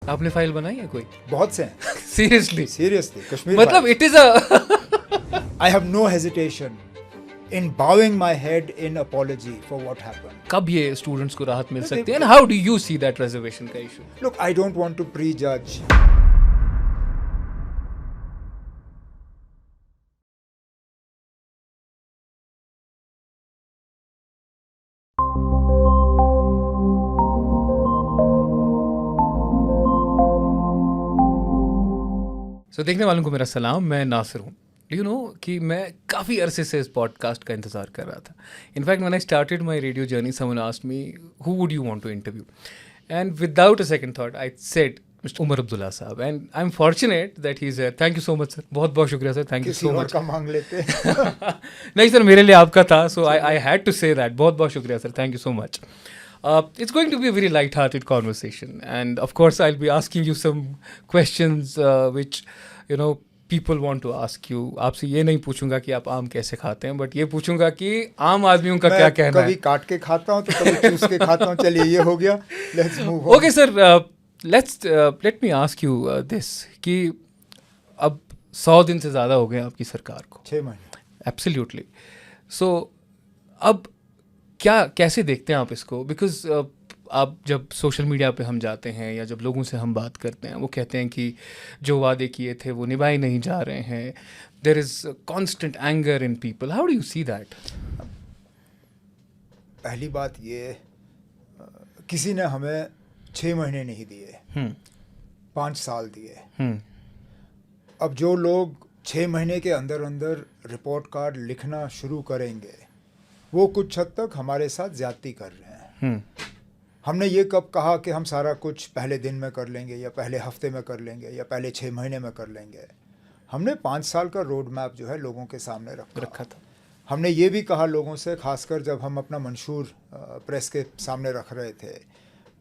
आपने फाइल बनाई है कोई? बहुत से हैं। सीरियसली कश्मीर मतलब it is a I have no hesitation in bowing my head in apology for what happened. कब ये स्टूडेंट्स को राहत मिल No, सकती है they- and how do you see that reservation का issue? Look, I don't want to prejudge. So देखने वालों को मेरा सलाम, मैं नासिर हूँ। यू नो कि मैं काफ़ी अरसे से इस पॉडकास्ट का इंतज़ार कर रहा था। In fact when I started my radio journey someone asked me who would you want to interview, and without a second thought I said Mister Umar Abdullah साहब, and I am fortunate that he is here. Thank you so much sir, बहुत बहुत शुक्रिया sir, thank you किसी सो और much. का मांग लेते। नहीं सर, मेरे लिए आपका था, so I had to say that. बहुत बहुत शुक्रिया sir, thank you so much. It's going to be a very light-hearted conversation, and of course, I'll be asking you some questions which, you know, people want to ask you. आपसे ये नहीं पूछूंगा कि आप आम कैसे खाते हैं, बट ये पूछूंगा कि आम आदमियों का क्या कहना कभी है. काट के खाता हूँ तो कभी चूस के खाता हूँ। चलिए ये हो गया, let's move on. Okay, sir. Let me ask you this कि अब 100 दिन से ज़्यादा हो गए आपकी सरकार को. 6 महीने। एब्सोल्युटली. सो अब क्या कैसे देखते हैं आप इसको? बिकॉज आप जब सोशल मीडिया पे हम जाते हैं या जब लोगों से हम बात करते हैं, वो कहते हैं कि जो वादे किए थे वो निभाए नहीं जा रहे हैं. There is constant anger in people. How do you see that? पहली बात ये, किसी ने हमें 6 महीने नहीं दिए, 5 साल दिए। अब जो लोग 6 महीने के अंदर अंदर रिपोर्ट कार्ड लिखना शुरू करेंगे, वो कुछ हद तक हमारे साथ ज्यादती कर रहे हैं। हमने ये कब कहा कि हम सारा कुछ पहले दिन में कर लेंगे या पहले हफ्ते में कर लेंगे या पहले 6 महीने में कर लेंगे? हमने 5 साल का रोड मैप जो है लोगों के सामने रखा था। हमने ये भी कहा लोगों से, खासकर जब हम अपना मंशूर प्रेस के सामने रख रहे थे,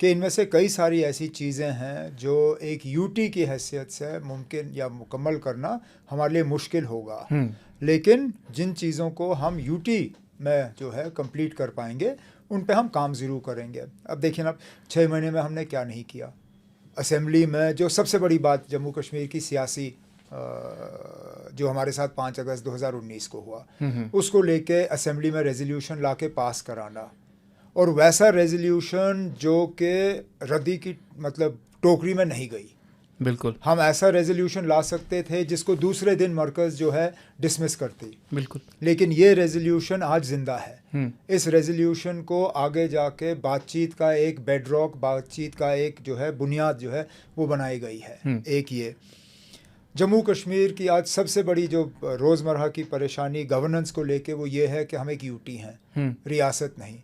कि इनमें से कई सारी ऐसी चीज़ें हैं जो एक यूटी की हैसियत से मुमकिन या मुकम्मल करना हमारे लिए मुश्किल होगा, लेकिन जिन चीज़ों को हम यूटी में जो है कंप्लीट कर पाएंगे उन पे हम काम ज़रूर करेंगे। अब देखिए ना, 6 महीने में हमने क्या नहीं किया। असेंबली में जो सबसे बड़ी बात जम्मू कश्मीर की सियासी जो हमारे साथ 5 अगस्त 2019 को हुआ, उसको लेके असेंबली में रेजोल्यूशन लाके पास कराना, और वैसा रेजोल्यूशन जो कि रद्दी की मतलब टोकरी में नहीं गई। बिल्कुल, हम ऐसा रेजोल्यूशन ला सकते थे जिसको दूसरे दिन मरकज़ जो है डिसमिस करती। बिल्कुल, लेकिन ये रेजोल्यूशन आज जिंदा है। इस रेजोल्यूशन को आगे जाके बातचीत का एक बेडरॉक, बातचीत का एक जो है बुनियाद जो है वो बनाई गई है। एक ये जम्मू कश्मीर की आज सबसे बड़ी जो रोज़मर्रा की परेशानी गवर्नेंस को लेके वो ये है कि हम एक यूटी हैं, रियासत नहीं।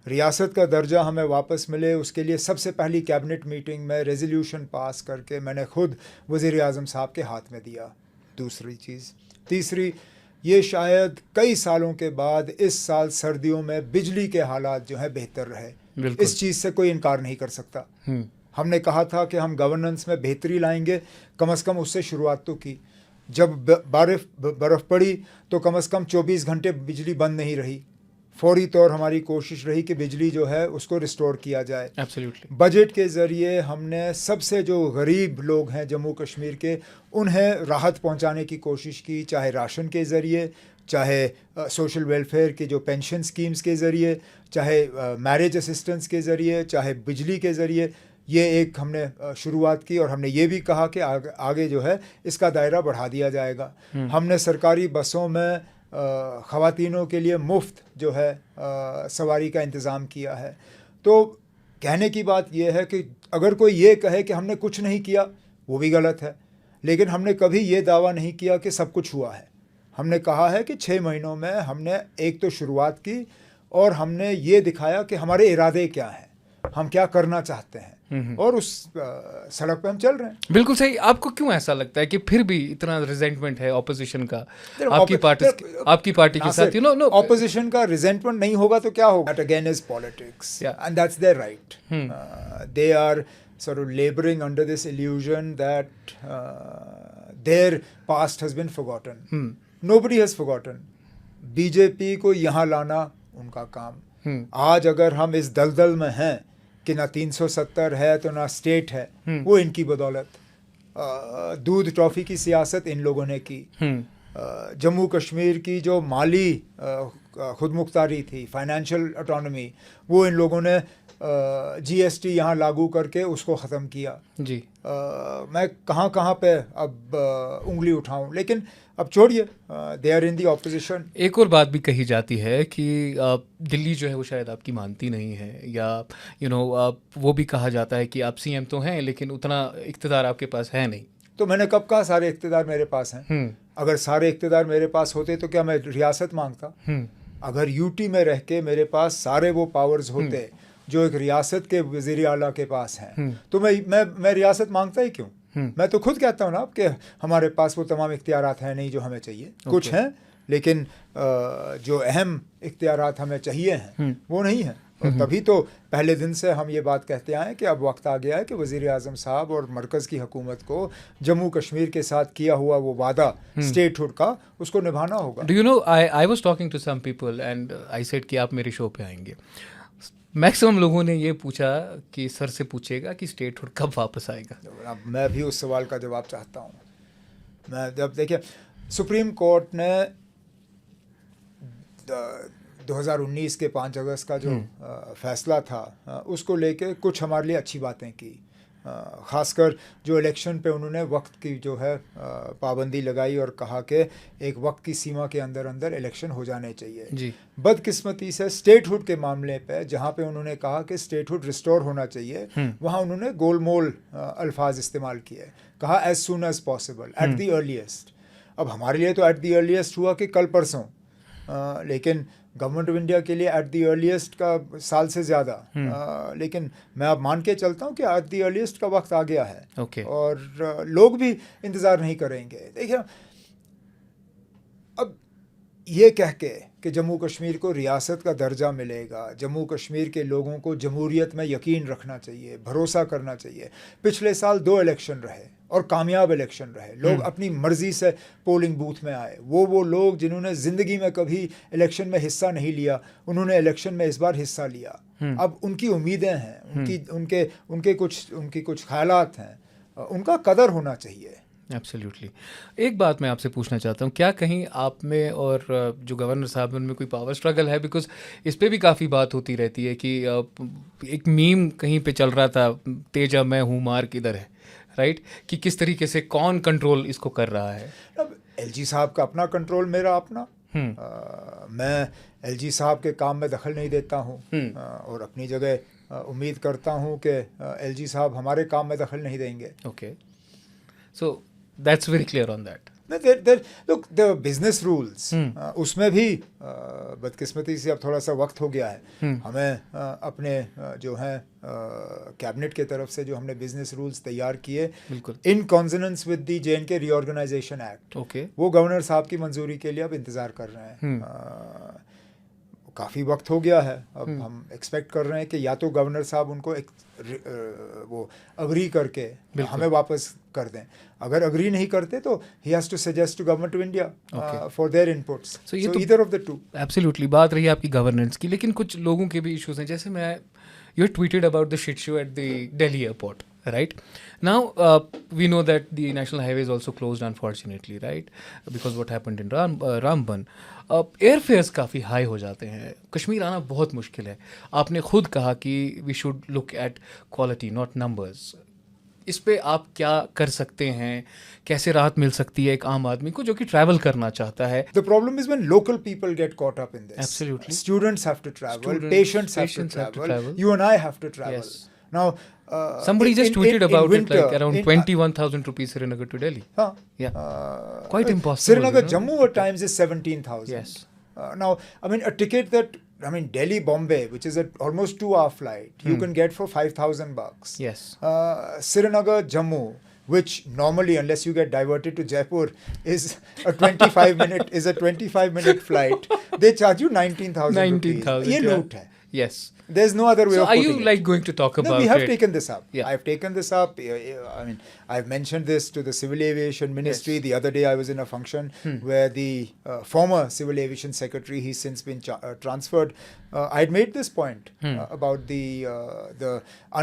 रियासत का दर्जा हमें वापस मिले, उसके लिए सबसे पहली कैबिनेट मीटिंग में रेजोल्यूशन पास करके मैंने खुद वज़ीर आज़म साहब के हाथ में दिया। दूसरी चीज़, तीसरी, ये शायद कई सालों के बाद इस साल सर्दियों में बिजली के हालात जो है बेहतर रहे। इस चीज़ से कोई इनकार नहीं कर सकता। हमने कहा था कि हम गवर्नेंस में बेहतरी लाएंगे, कम से कम उससे शुरुआत तो की। जब बर्फ़ पड़ी तो कम से कम 24 घंटे बिजली बंद नहीं रही। फौरी तौर हमारी कोशिश रही कि बिजली जो है उसको रिस्टोर किया जाए। एब्सोल्युटली। बजट के ज़रिए हमने सबसे जो गरीब लोग हैं जम्मू कश्मीर के, उन्हें राहत पहुंचाने की कोशिश की, चाहे राशन के ज़रिए, चाहे सोशल वेलफेयर की जो पेंशन स्कीम्स के ज़रिए, चाहे मैरिज असिस्टेंस के ज़रिए, चाहे बिजली के ज़रिए। ये एक हमने शुरुआत की, और हमने ये भी कहा कि आगे जो है इसका दायरा बढ़ा दिया जाएगा। हमने सरकारी बसों में ख़वातीनों के लिए मुफ्त जो है सवारी का इंतज़ाम किया है। तो कहने की बात यह है कि अगर कोई ये कहे कि हमने कुछ नहीं किया, वो भी गलत है, लेकिन हमने कभी ये दावा नहीं किया कि सब कुछ हुआ है। हमने कहा है कि 6 महीनों में हमने एक तो शुरुआत की, और हमने ये दिखाया कि हमारे इरादे क्या हैं, हम क्या करना चाहते हैं, और उस सड़क पे हम चल रहे हैं। बिल्कुल सही। आपको क्यों ऐसा लगता है कि फिर भी इतना रिजेंटमेंट है ऑपोजिशन का आपकी पार्टी के साथ? नो ऑपोजिशन का रिजेंटमेंट नहीं होगा तो क्या होगा? That again is politics, and that's there right. They are sort of laboring under this illusion that their past has been forgotten. Nobody has forgotten. BJP को यहाँ लाना उनका काम। आज अगर हम इस दलदल में हैं कि ना 370 है तो ना स्टेट है, वो इनकी बदौलत। दूध ट्रॉफी की सियासत इन लोगों ने की। जम्मू कश्मीर की जो माली खुद मुख्तारी थी, फाइनेंशियल ऑटोनॉमी, वो इन लोगों ने जीएसटी यहाँ लागू करके उसको ख़त्म किया जी। मैं कहाँ पे अब उंगली उठाऊं, लेकिन अब छोड़िए, they are in the opposition. एक और बात भी कही जाती है कि दिल्ली जो है वो शायद आपकी मानती नहीं है, या वो भी कहा जाता है कि आप सीएम तो हैं लेकिन उतना इख्तिदार आपके पास है नहीं। तो मैंने कब कहा सारे इख्तिदार मेरे पास हैं? अगर सारे इख्तिदार मेरे पास होते तो क्या मैं रियासत मांगता? अगर यूटी में रह के मेरे पास सारे वो पावर्स होते जो एक रियासत के वज़ीर आला के पास हैं, तो मैं रियासत मांगता ही क्यों? मैं तो खुद कहता हूँ ना कि हमारे पास वो तमाम इख्तियारात हैं नहीं जो हमें चाहिए। कुछ हैं, लेकिन जो अहम इख्तियारात हमें चाहिए हैं वो नहीं हैं। और तभी तो पहले दिन से हम ये बात कहते आए कि अब वक्त आ गया है कि वज़ीर आज़म साहब और मरकज़ की हुकूमत को जम्मू कश्मीर के साथ किया हुआ वो वादा स्टेटहुड का, उसको निभाना होगा। Do you know, I was talking to some people and I said कि आप मेरे शो पे आएंगे। मैक्सिमम लोगों ने ये पूछा कि सर से पूछेगा कि स्टेटहुड कब वापस आएगा। अब मैं भी उस सवाल का जवाब चाहता हूँ। मैं जब देखिए, सुप्रीम कोर्ट ने 2019 के 5 अगस्त का जो फैसला था, उसको लेके कुछ हमारे लिए अच्छी बातें की। ख़ासकर जो इलेक्शन पे उन्होंने वक्त की जो है पाबंदी लगाई और कहा कि एक वक्त की सीमा के अंदर अंदर इलेक्शन हो जाने चाहिए जी। बदकिस्मती से स्टेटहुड के मामले पे, जहाँ पे उन्होंने कहा कि स्टेटहुड रिस्टोर होना चाहिए, वहाँ उन्होंने गोलमोल अल्फाज इस्तेमाल किए। कहा as soon as possible, at the earliest. अब हमारे लिए तो एट द अर्लीस्ट हुआ कि कल परसों, लेकिन गवर्नमेंट ऑफ इंडिया के लिए एट दी अर्लीस्ट का साल से ज़्यादा। लेकिन मैं अब मान के चलता हूँ कि एट दी अर्लीस्ट का वक्त आ गया है। Okay. और लोग भी इंतज़ार नहीं करेंगे। देखिए, अब ये कह के कि जम्मू कश्मीर को रियासत का दर्जा मिलेगा, जम्मू कश्मीर के लोगों को जमहूरियत में यकीन रखना चाहिए, भरोसा करना चाहिए। पिछले साल 2 इलेक्शन रहे और कामयाब इलेक्शन रहे। लोग अपनी मर्ज़ी से पोलिंग बूथ में आए। वो लोग जिन्होंने ज़िंदगी में कभी इलेक्शन में हिस्सा नहीं लिया, उन्होंने इलेक्शन में इस बार हिस्सा लिया। अब उनकी उम्मीदें हैं, उनकी कुछ ख्यालात हैं, उनका कदर होना चाहिए। एब्सोल्युटली। एक बात मैं आपसे पूछना चाहता हूँ, क्या कहीं आप में और जो गवर्नर साहब उनमें कोई पावर स्ट्रगल है? बिकॉज इस पे भी काफ़ी बात होती रहती है कि एक मीम कहीं पे चल रहा था, तेजा मैं हूँ मार किधर है, राइट? कि किस तरीके से कौन कंट्रोल इसको कर रहा है? अब एलजी साहब का अपना कंट्रोल, मेरा अपना। मैं एलजी साहब के काम में दखल नहीं देता हूँ और अपनी जगह उम्मीद करता हूँ कि एलजी साहब हमारे काम में दखल नहीं देंगे। Okay, so that's very clear on that. Look, the business rules, उसमें भी बदकिस्मती से अब थोड़ा सा वक्त हो गया है। हमें अपने जो हैं कैबिनेट के तरफ से जो हमने बिजनेस रूल्स तैयार किए, बिल्कुल in consonance with the J&K reorganisation act, okay, वो गवर्नर साहब की मंजूरी के लिए अब इंतज़ार कर रहे हैं। काफ़ी वक्त हो गया है। अब हम एक्सपेक्ट कर रहे हैं कि या तो गवर्नर साहब उनको वो अग्री करके हमें वापस कर दें। अगर अग्री नहीं करते तो he has to suggest to Government of India for their inputs. So either of the two. Absolutely. बात रही आपकी गवर्नेंस की, लेकिन कुछ लोगों के भी इश्यूज हैं। जैसे you tweeted about the shit show at the Delhi airport, right? Now, we know that the national highway is also closed, unfortunately, right? Because what happened in Ramban. Airfares काफ़ी high हो जाते हैं, कश्मीर आना बहुत मुश्किल है। आपने खुद कहा कि we should look at quality, not numbers. इस पे आप क्या कर सकते हैं? कैसे राहत मिल सकती है एक आम आदमी को जो कि ट्रैवल करना चाहता है? The problem is when local people get caught up in this. Absolutely. Students have to travel, patients have to travel, you and I have to travel. Yes. Now, somebody just tweeted about it, like around 21,000 rupees Srinagar to Delhi. Yeah. Quite impossible. Srinagar Jammu at times is 17,000. Yes. Now, I mean, a ticket that, Delhi Bombay, which is an almost 2-hour flight, you can get for $5,000. Yes. Srinagar Jammu, which normally, unless you get diverted to Jaipur, is a 25-minute flight. They charge you 19,000 rupees. 19,000. ये लूट है। Yes. There's no other way So of are putting you it. like going to talk No, about we have it? taken this up. Yeah. I've taken this up. I mean, I've mentioned this to the Civil Aviation Ministry. Yes. The other day I was in a function where the former Civil Aviation Secretary, he's since been transferred. I'd made this point about the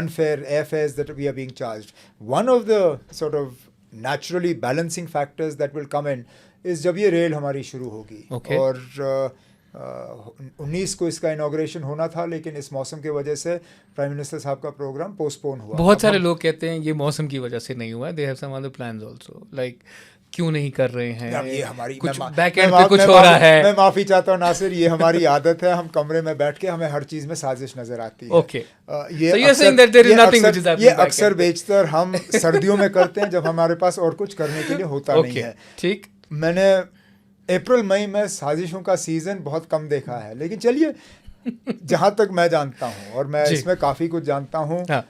unfair airfares that we are being charged. One of the sort of naturally balancing factors that will come in is जब ये rail हमारी शुरू होगी. Okay. और 19 को इसका inauguration होना था, लेकिन इस मौसम की वजह से प्राइम मिनिस्टर साहब का प्रोग्राम पोस्टपोन हुआ. बहुत सारे लोग कहते हैं ये मौसम की वजह से नहीं हुआ. They have some other plans also, like क्यों नहीं कर रहे हैं, ये हमारी कुछ मैं- बैक मैं एंड मा- पे कुछ मैं हो मा- रहा है. मैं माफी चाहता हूँ नासिर, ये हमारी आदत है. हम कमरे में बैठ के हमें हर चीज में साजिश नजर आती है. Okay. ये So you're अक्सर- saying that there is ये nothing अक्सर- which is happening ये back अक्सर end पे. बेचतर हम सर्दियों में करते हैं जब हमारे पास और कुछ करने के लिए होता नहीं ओके, है. ठीक. मैंने अप्रैल मई में साजिशों का सीजन बहुत कम देखा है, लेकिन चलिए जहां तक मैं जानता हूं, और मैं जी. इसमें काफी कुछ जानता हूं, हाँ.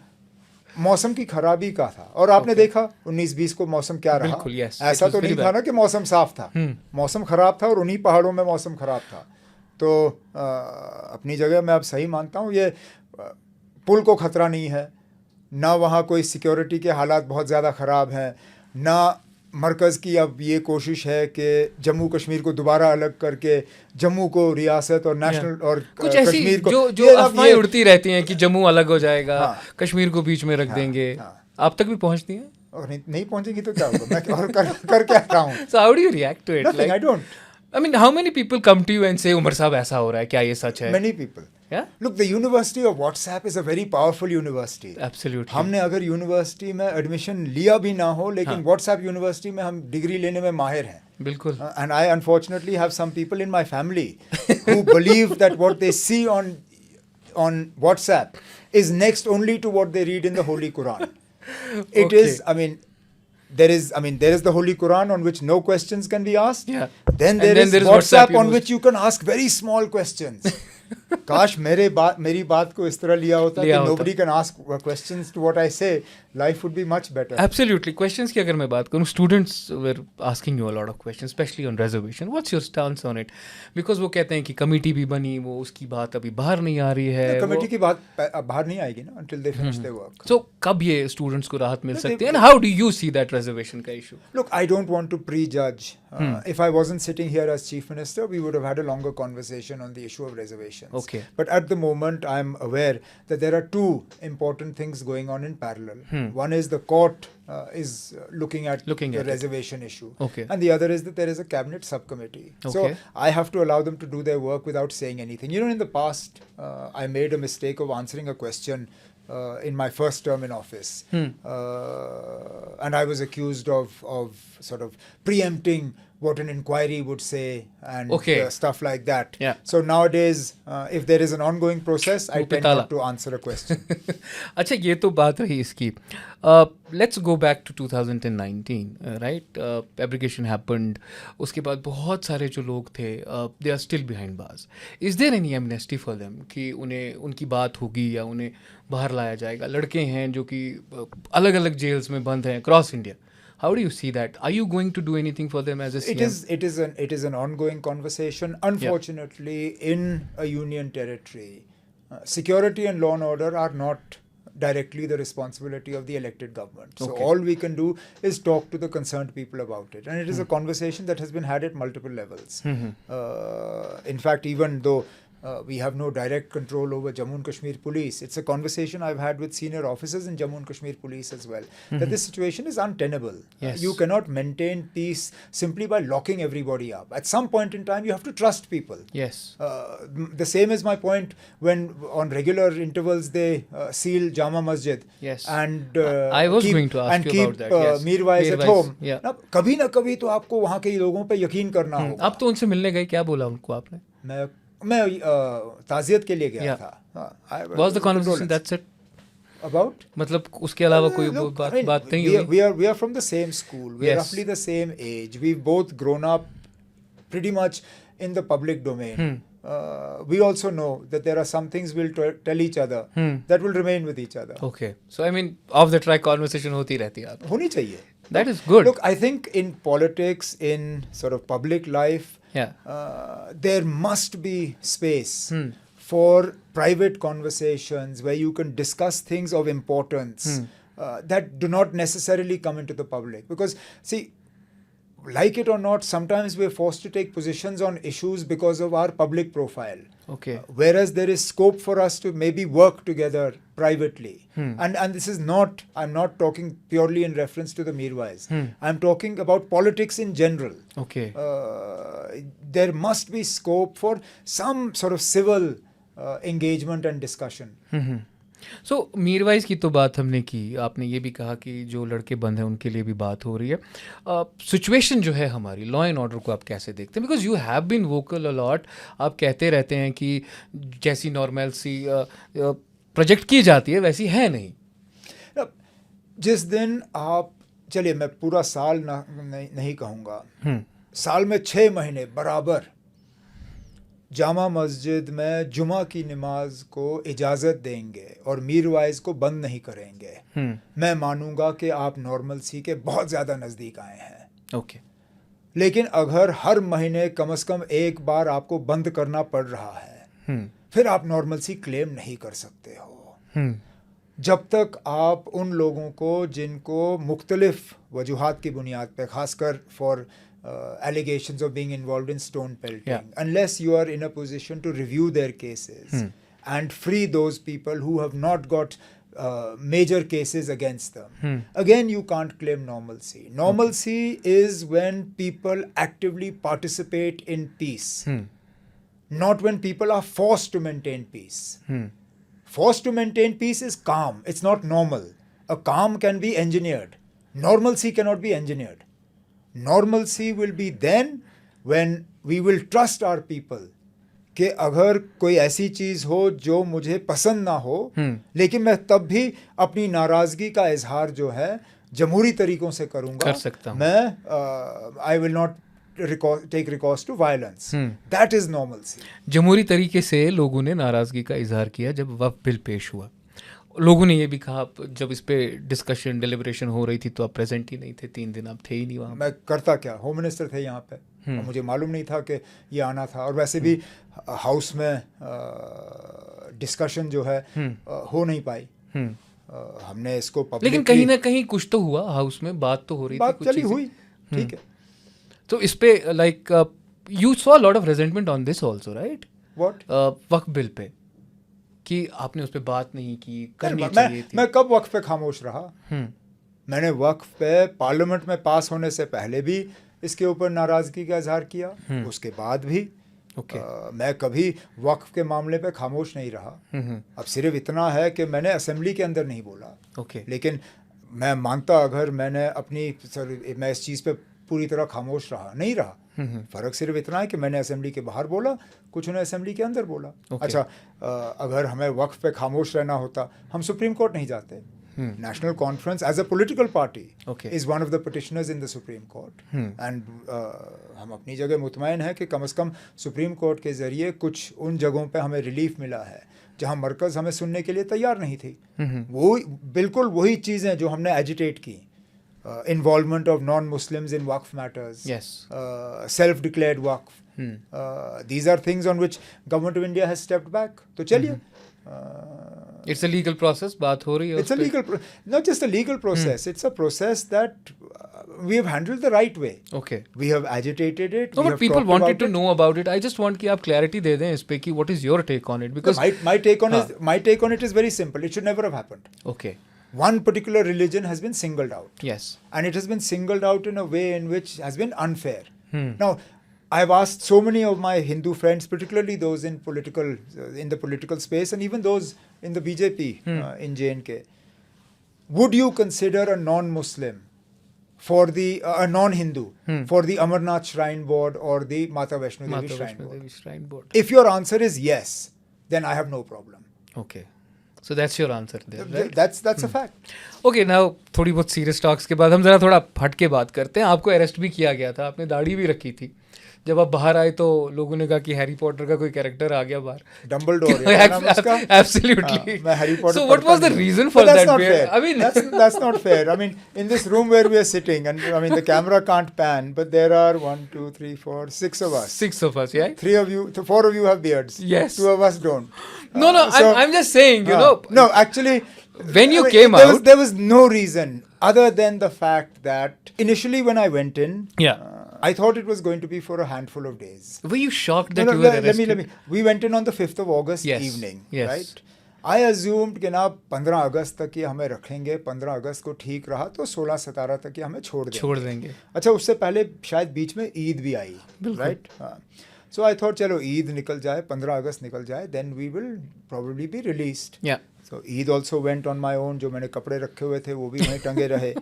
मौसम की खराबी का था. और आपने Okay. देखा 19-20 को मौसम क्या रहा. बिल्कुल, yes. ऐसा It was तो very नहीं था bad. ना कि मौसम साफ था. मौसम खराब था और उन्हीं पहाड़ों में मौसम खराब था. तो अपनी जगह मैं अब सही मानता हूँ, ये पुल को खतरा नहीं है, ना वहाँ कोई सिक्योरिटी के हालात बहुत ज़्यादा ख़राब हैं, ना मरकज़ की अब ये कोशिश है कि जम्मू कश्मीर को दोबारा अलग करके जम्मू को रियासत और नेशनल और कुछ ऐसी कश्मीर को जो ये अब अफवाहें ये- उड़ती रहती हैं कि जम्मू अलग हो जाएगा, हाँ. कश्मीर को बीच में रख देंगे. हाँ. आप तक भी पहुंचती हैं? और नहीं पहुंचेगी तो क्या होगा. मैं और कर क्या रहा हूँ. So how do you react to it? Nothing, I don't. I mean, how many people come to you and say, Umar साहब ऐसा हो रहा है, क्या ये सच है? Many people. Yeah? Look, the University of WhatsApp is a very powerful university. Absolutely. हमने अगर यूनिवर्सिटी में एडमिशन लिया भी ना हो, लेकिन व्हाट्सएप यूनिवर्सिटी में हम डिग्री लेने में माहिर हैं. बिल्कुल. And I unfortunately have some people in my family who believe that what they see on WhatsApp is next only to what they read in the Holy Quran. It Okay. is, there is the Holy Quran on which no questions can be asked. Yeah. Then And there then is there is WhatsApp WhatsApp on which you can ask very small questions. काश मेरी बात को इस तरह लिया होता कि nobody can ask questions to what I say, life would be much better. Absolutely. Questions की अगर मैं बात करूँ, students were asking you a lot of questions, especially on reservation. What's your stance on it? Because वो कहते हैं कि committee भी बनी, वो उसकी बात अभी बाहर नहीं आ रही है. कमेटी की बात बाहर नहीं आएगी ना until they finish their work. So कब ये students को राहत मिल No, सकती है? they- And how do you see that reservation का issue? Look, I don't want to prejudge. If I wasn't sitting here as Chief Minister, we would have had a longer conversation on the issue of reservations. Okay. But at the moment, I'm aware that there are two important things going on in parallel. One is the court is looking at the at it. reservation issue. Okay. And the other is that there is a cabinet subcommittee. So Okay. I have to allow them to do their work without saying anything. You know, in the past, I made a mistake of answering a question in my first term in office. And I was accused of sort of preempting what an inquiry would say and Okay. stuff like that. Yeah. So nowadays, if there is an ongoing process, I वो tend पिताला. not to answer a question. अच्छा, ये तो बात रही इसकी. Let's go back to 2019, right? Abrogation happened. उसके बाद बहुत सारे जो लोग थे, they are still behind bars. Is there any amnesty for them कि उन्हें उनकी बात होगी या उन्हें बाहर लाया जाएगा? लड़के हैं जो कि अलग अलग जेल्स में बंद हैं across India. How do you see that? Are you going to do anything for them as a CM? It is an ongoing conversation. Unfortunately, in a union territory, security and law and order are not directly the responsibility of the elected government. So Okay. all we can do is talk to the concerned people about it. And it is a conversation that has been had at multiple levels. In fact, even though we have no direct control over Jammu and Kashmir Police, it's a conversation I've had with senior officers in Jammu and Kashmir Police as well, that this situation is untenable. Yes. You cannot maintain peace simply by locking everybody up. At some point in time, you have to trust people. Yes. The same is my point when on regular intervals they seal Jama Masjid. Yes. And I was going to ask you about that, yes. Mirwais at Mirwais, home. yeah. ना कभी ना कभी तो आपको वहाँ के लोगों पे यकीन करना होगा. अब तो उनसे मिलने गए, क्या बोला उनको आपने? मैं ताज़ियत के लिए गया Yeah. था. Was the conversation that's it? About? मतलब उसके अलावा कोई Look, बात I mean, बात नहीं we are- हुई? we are from the same school. We are Yes. roughly the same age. We've both grown up pretty much in the public domain. We also know that there are some things we'll tell each other that will remain with each other. Okay. So I mean, off the track conversation होती रहती है आप. होनी चाहिए. That is good. Look, I think in politics, in sort of public life, Yeah. there must be space for private conversations where you can discuss things of importance that do not necessarily come into the public. Because, see, like it or not, sometimes we're forced to take positions on issues because of our public profile. Okay. Whereas there is scope for us to maybe work together privately. And this is not, I'm not talking purely in reference to the Mirwais. I'm talking about politics in general. Okay. There must be scope for some sort of civil engagement and discussion. सो मीरवाइज की तो बात हमने की, आपने ये भी कहा कि जो लड़के बंद हैं उनके लिए भी बात हो रही है. सिचुएशन जो है हमारी लॉ एंड ऑर्डर को आप कैसे देखते हैं? Because you have been vocal a lot, आप कहते रहते हैं कि जैसी नॉर्मल सी प्रोजेक्ट की जाती है वैसी है नहीं. जिस दिन आप, चलिए मैं पूरा साल नहीं कहूँगा, साल में 6 महीने बराबर जामा मस्जिद में जुमा की नमाज को इजाज़त देंगे और मीरवाइज को बंद नहीं करेंगे, मैं मानूंगा कि आप नॉर्मलसी के बहुत ज़्यादा नज़दीक आए हैं. ओके. लेकिन अगर हर महीने कम से कम एक बार आपको बंद करना पड़ रहा है, फिर आप नॉर्मलसी क्लेम नहीं कर सकते हो. जब तक आप उन लोगों को जिनको मुख्तलिफ वजूहात की बुनियाद पर, खासकर for allegations of being involved in stone pelting, unless you are in a position to review their cases and free those people who have not got major cases against them, again you can't claim normalcy. Normalcy is when people actively participate in peace, not when people are forced to maintain peace. Forced to maintain peace is calm, it's not normal. A calm can be engineered, normalcy cannot be engineered. Normalcy will be then when we will trust our people कि अगर कोई ऐसी चीज़ हो जो मुझे पसंद ना हो, लेकिन मैं तब भी अपनी नाराज़गी का इजहार जो है जमहूरी तरीक़ों से करूँगा, कर सकता हूँ. मैं I will not take recourse to violence. That is normalcy. जमहूरी तरीके से लोगों ने नाराज़गी का इजहार किया जब वक्फ बिल पेश हुआ. लोगों ने ये भी कहा, जब इस पे डिस्कशन डिलिब्रेशन हो रही थी तो आप प्रेजेंट ही नहीं थे, 3 दिन आप थे ही नहीं वहाँ. मैं करता क्या, होम मिनिस्टर थे यहाँ पे, और मुझे मालूम नहीं था कि ये आना था. और वैसे भी हाउस में डिस्कशन जो है हो नहीं पाई. हमने इसको पब्लिक, लेकिन कहीं ना कहीं कुछ तो हुआ, हाउस में बात तो हो रही थी, बात कुछ चली हुई, ठीक है. तो इस पे like you saw lot of रेजेंटमेंट on this also, right? What? Waqf bill pay कि आपने उस पे बात नहीं की, करनी चाहिए थी. मैं कब वक्फ पे खामोश रहा? मैंने वक्फ पे पार्लियामेंट में पास होने से पहले भी इसके ऊपर नाराज़गी का इजहार किया, उसके बाद भी. मैं कभी वक्फ के मामले पे खामोश नहीं रहा. अब सिर्फ इतना है कि मैंने असेंबली के अंदर नहीं बोला. लेकिन मैं मानता अगर मैंने अपनी, मैं इस चीज़ पे पूरी तरह खामोश रहा, नहीं रहा. फ़र्क सिर्फ इतना है कि मैंने असेंबली के बाहर बोला, कुछ ने असेंबली के अंदर बोला. अच्छा, अगर हमें वक्फ पे खामोश रहना होता, हम सुप्रीम कोर्ट नहीं जाते. National Conference as a political party is one of the petitioners in the Supreme Court, and हम अपनी जगह मुतमईन हैं कि कम से कम सुप्रीम कोर्ट के ज़रिए कुछ उन जगहों पे हमें रिलीफ मिला है जहाँ मरकज़ हमें सुनने के लिए तैयार नहीं थी. वो बिल्कुल वही चीज़ें जो हमने एजिटेट की. Involvement of non-Muslims in Waqf matters, yes, self-declared Waqf. These are things on which government of India has stepped back. तो चलिए, it's a legal process, बात हो रही है. It's a legal, not just a legal process. It's a process that we have handled the right way. Okay. We have agitated it. No, but people wanted to know about it. I just want कि आप clarity दे दें इस पे कि what is your take on it, because my take on it is very simple. It should never have happened. Okay. One particular religion has been singled out. Yes. And it has been singled out in a way in which has been unfair. Now, I've asked so many of my Hindu friends, particularly those in the political space, and even those in the BJP in J&K, would you consider a non-Muslim for the a non-Hindu for the Amarnath Shrine Board or the Mata Vaishno Devi Shrine Board? If your answer is yes, then I have no problem. Okay. So that's your answer there, right? That's a fact. Okay, now थोड़ी बहुत serious talks के बाद हम ज़रा थोड़ा हट के बात करते हैं. आपको अरेस्ट भी किया गया था, आपने दाढ़ी भी रखी थी. जब आप बाहर आए तो लोगों ने कहा कि हैरी पॉटर का कोई कैरेक्टर आ गया बाहर. डम्बलडोर क्या नाम है उसका? Absolutely. मैं Harry Potter So what was the reason for that's that? not fair. I mean, that's not fair. I mean, in this room where we are sitting, and I mean the camera can't pan, but there are 1, 2, 3, 4, 6 of us. 6 of us, yeah. 3 of you, 4 of you have beards. Yes. 2 of us don't. No, So- I'm just saying, you know. No, actually, When you I mean, came out, there was no reason other than the fact that initially when I went in, Yeah. I thought it was going to be for a handful of days. were you shocked No, that no, you were let arrested? me. We went in on the 5th of August Yes, evening, yes. right? I assumed कि ना 15 अगस्त तक ये हमें रखेंगे, 15 अगस्त को ठीक रहा तो 16-17 तक ये हमें छोड़ देंगे. छोड़ देंगे. अच्छा, उससे पहले शायद बीच में ईद भी आई, राइट? सो आई थॉट चलो ईद निकल जाए, 15 अगस्त निकल जाए, then we will probably be released. Yeah. So Eid also went on my own. जो मैंने कपड़े रखे हुए थे वो भी वहीं टंगे रहे.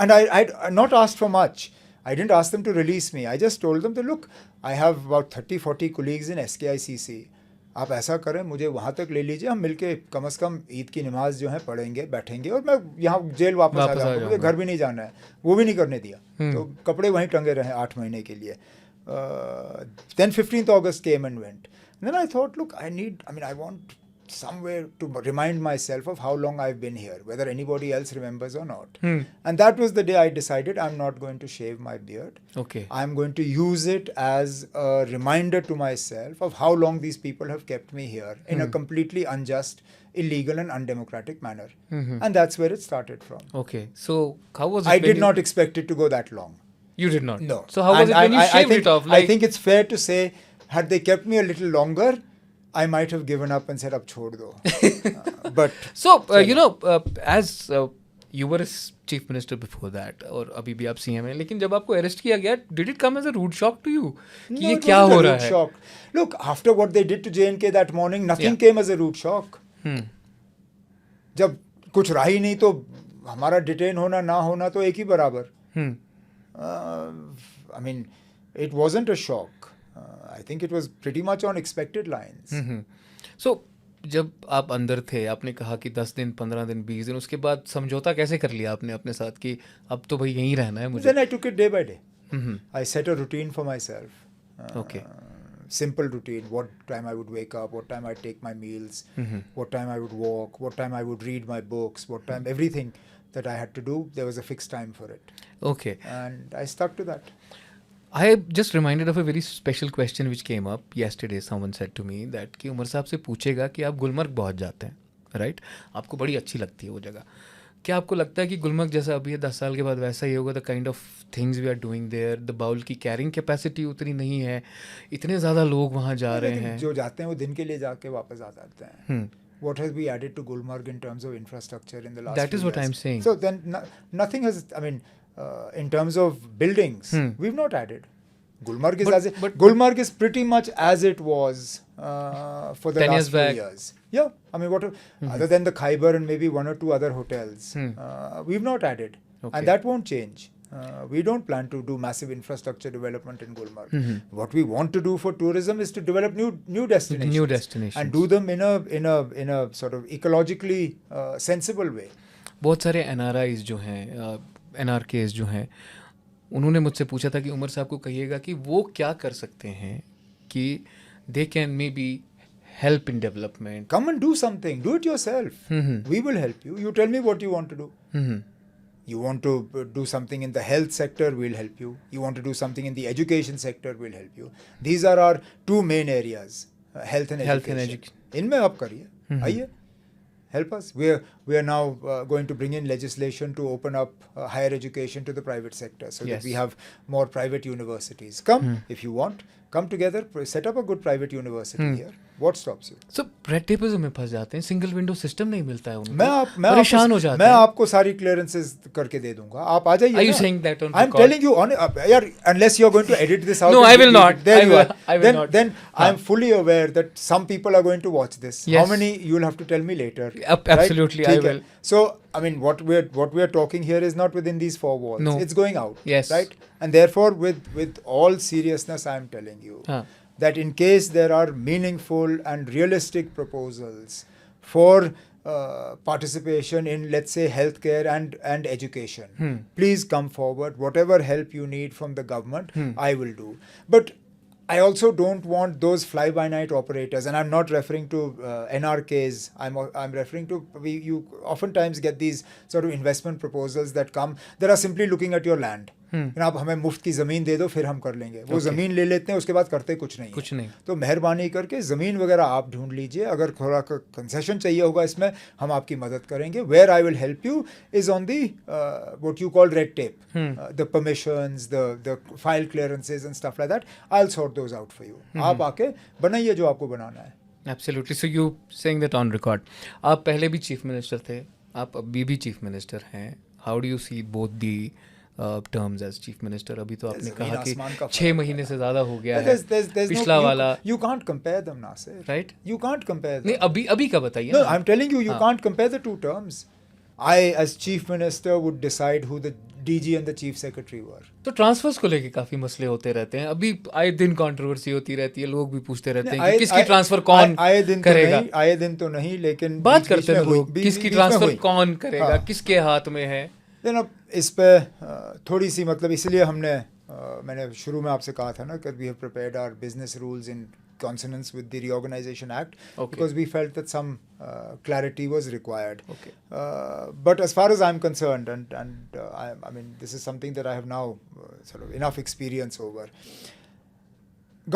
And I not asked for much. I didn't ask them to release me. I just told them that look, I have about 30-40 colleagues in SKICC. आप ऐसा करें, मुझे वहाँ तक ले लीजिए, हम मिलके कम से कम ईद की नमाज जो है पढ़ेंगे, बैठेंगे, और मैं यहाँ जेल वापस आ जाऊँगा, मुझे घर भी नहीं जाना है. वो भी नहीं करने दिया. तो कपड़े वहीं टंगे रहे 8 महीने के लिए. Then 15th August came and went. And then I thought, look, I want somewhere to remind myself of how long I've been here, whether anybody else remembers or not. And that was the day I decided I'm not going to shave my beard. Okay. I'm going to use it as a reminder to myself of how long these people have kept me here in a completely unjust, illegal and undemocratic manner. And that's where it started from. Okay. So how was it? I when did you- not expect it to go that long. You did not. No. So how was And it when you I shaved think, it off? I think it's fair to say, had they kept me a little longer, I might have given up and said, "Ab chhod do." But So, you know, as you were a chief minister before that, और अभी भी आप CM हैं, लेकिन जब आपको arrest किया गया, did it come as a rude shock to you? कि no, ये it क्या wasn't हो a रहा rude है? shock. Look, after what they did to JNK that morning, nothing Yeah. came as a rude shock. Hmm. जब कुछ रहा ही नहीं तो हमारा डिटेन होना ना होना तो एक ही बराबर. Hmm. I mean, it wasn't a shock. I think it was pretty much on expected lines. So, जब आप अंदर थे, आपने कहा कि 10 दिन, 15 दिन, 20 दिन, उसके बाद समझौता कैसे कर लिया आपने अपने साथ कि अब तो भाई यहीं रहना है मुझे? Then I took it day by day. I set a routine for myself. Okay. Simple routine. What time I would wake up, what time I'd take my meals, what time I would walk, what time I would read my books, what time, everything that I had to do, there was a fixed time for it. Okay. And I stuck to that. I just reminded of a very special question which came up yesterday. Someone said to me that कि उमर साहब से पूछेगा कि आप गुलमर्ग बहुत जाते हैं, right? आपको बड़ी अच्छी लगती है वो जगह. क्या आपको लगता है कि गुलमर्ग जैसा अभी है 10 साल के बाद वैसा ही होगा? The kind of things we are doing there, the bowl की कैरिंग कैपेसिटी उतनी नहीं है, इतने ज़्यादा लोग वहाँ जा रहे हैं. जो जाते हैं वो दिन के लिए जाके वापस आ जाते हैं. What has we added to Gulmarg in terms of infrastructure in the last That is few what I'm years? saying. So then nothing has, I mean, in terms of buildings, we've not added. Gulmarg is Gulmarg is pretty much as it was for the 10 last years few back. years. Yeah, I mean, other than the Khyber and maybe 1 or 2 other hotels, we've not added, Okay. and that won't change. We don't plan to do massive infrastructure development in Gulmarg. What we want to do for tourism is to develop new destinations, New destinations. and do them in a sort of ecologically sensible way. बहुत सारे NRIs जो हैं, NRKs जो हैं, उन्होंने मुझसे पूछा था कि उमर साहब को कहिएगा कि वो क्या कर सकते हैं कि they can maybe help in development. Come and do something. Do it yourself. We will help you. You tell me what you want to do. You want to do something in the health sector, we'll help you. You want to do something in the education sector, we'll help you. These are our 2 main areas, health and education. इनमें आप करिए, आइए, help us. We are now going to bring in legislation to open up higher education to the private sector so that we have more private universities. Come, if you want, come together, set up a good private university here. What stops you? So red tapers में फंस जाते हैं, single window system नहीं मिलता है उनको, मैं परेशान हो जाते हैं. मैं आपको सारी क्लियरेंसेस करके दे दूंगा, आप आ जाइए. Are you saying that on I'm record? telling you on यार, unless you're going to edit this out. No, and I will delete not. it, there I you will- are. I will not. Then I'm fully aware that some people are going to watch this. Yes. How many you'll have to tell me later. Absolutely, I ठीक है. will. So I mean, what we're talking here is not within these 4 walls. No. It's going out. Yes. Right. And therefore, with all seriousness, I'm telling you. That in case there are meaningful and realistic proposals for participation in, let's say, healthcare and education, please come forward. Whatever help you need from the government, I will do. But I also don't want those fly-by-night operators, and I'm not referring to NRKs. I'm referring to you oftentimes get these sort of investment proposals that come that are simply looking at your land. आप हमें मुफ्त की ज़मीन दे दो फिर हम कर लेंगे. वो ज़मीन ले लेते हैं, उसके बाद करते कुछ नहीं. तो मेहरबानी करके ज़मीन वगैरह आप ढूंढ लीजिए. अगर थोड़ा कंसेशन चाहिए होगा इसमें, हम आपकी मदद करेंगे. Where I will help you is on the what you call red tape, the permissions, the file clearances and stuff like that. I'll sort those out for you. आप आके बनाइए जो आपको बनाना है. Absolutely. So you saying that on record. आप पहले भी chief minister थे, आप अभी भी चीफ मिनिस्टर हैं. How do you see both the terms as chief minister? अभी तो आपने कहा कि 6 महीने से ज़्यादा हो गया है. पिछला वाला. You can't compare them, Nasir. Right? You can't compare them. नहीं, अभी का बताइए. No, I'm telling you, you can't compare the two terms. I, as chief minister, would decide who the DG and the chief secretary were. तो transverse को लेके काफी मसले होते रहते हैं. अभी आए दिन कंट्रोवर्सी होती रहती है, लोग भी पूछते रहते हैं कि किसकी ट्रांसफर कौन करेगा. आए दिन तो नहीं, लेकिन बात करते हैं लोग किसकी ट्रांसफर कौन करेगा, किसके हाथ में है. इस पे थोड़ी सी मतलब इसलिए मैंने शुरू में आपसे कहा था ना कि we have prepared our business rules in consonance with the Reorganization Act, because we felt that some clarity was required. But as far as I'm concerned, and I mean, this is something that I have now sort of enough experience over.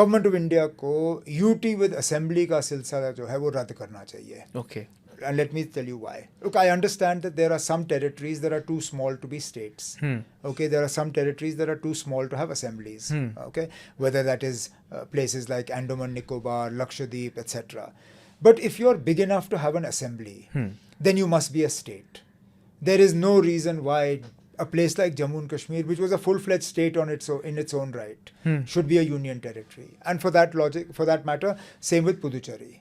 Government of India को UT with Assembly का सिलसिला जो है वो रद्द करना चाहिए. Okay. And let me tell you why. Look, I understand that there are some territories that are too small to be states. Okay, there are some territories that are too small to have assemblies. Okay, whether that is places like Andaman Nicobar, Lakshadweep, etc. But if you're big enough to have an assembly, then you must be a state. There is no reason why a place like Jammu and Kashmir, which was a full-fledged state in its own right, should be a union territory. And for that matter, same with Puducherry.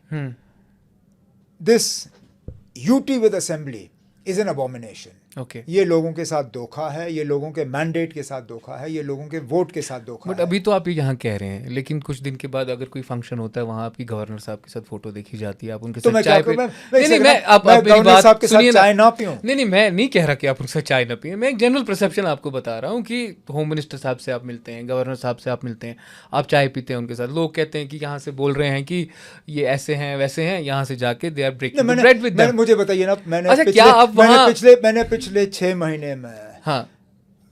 This UT with assembly is an abomination. Okay. ये लोगों के साथ धोखा है, ये लोगों के mandate के साथ धोखा है, ये लोगों के वोट के साथ धोखा है. बट अभी तो आप यहाँ कह रहे हैं, लेकिन कुछ दिन के बाद अगर कोई फंक्शन होता है वहाँ आपकी गवर्नर साहब के साथ फोटो देखी जाती है, आप उनके साथ चाय पे. नहीं, मैं गवर्नर साहब के साथ चाय ना पीऊं. नहीं, मैं नहीं कह रहा कि आप उनसे चाय ना पिए. मैं एक जनरल परसेप्शन आपको बता रहा हूँ कि होम मिनिस्टर साहब से आप मिलते हैं, गवर्नर साहब से आप मिलते हैं, आप चाय पीते हैं उनके साथ. लोग कहते हैं कि यहाँ से बोल रहे हैं कि ये ऐसे हैं वैसे हैं, यहाँ से जाके they are breaking bread with them. मुझे बताइए ना, मैंने पिछले 6 महीने में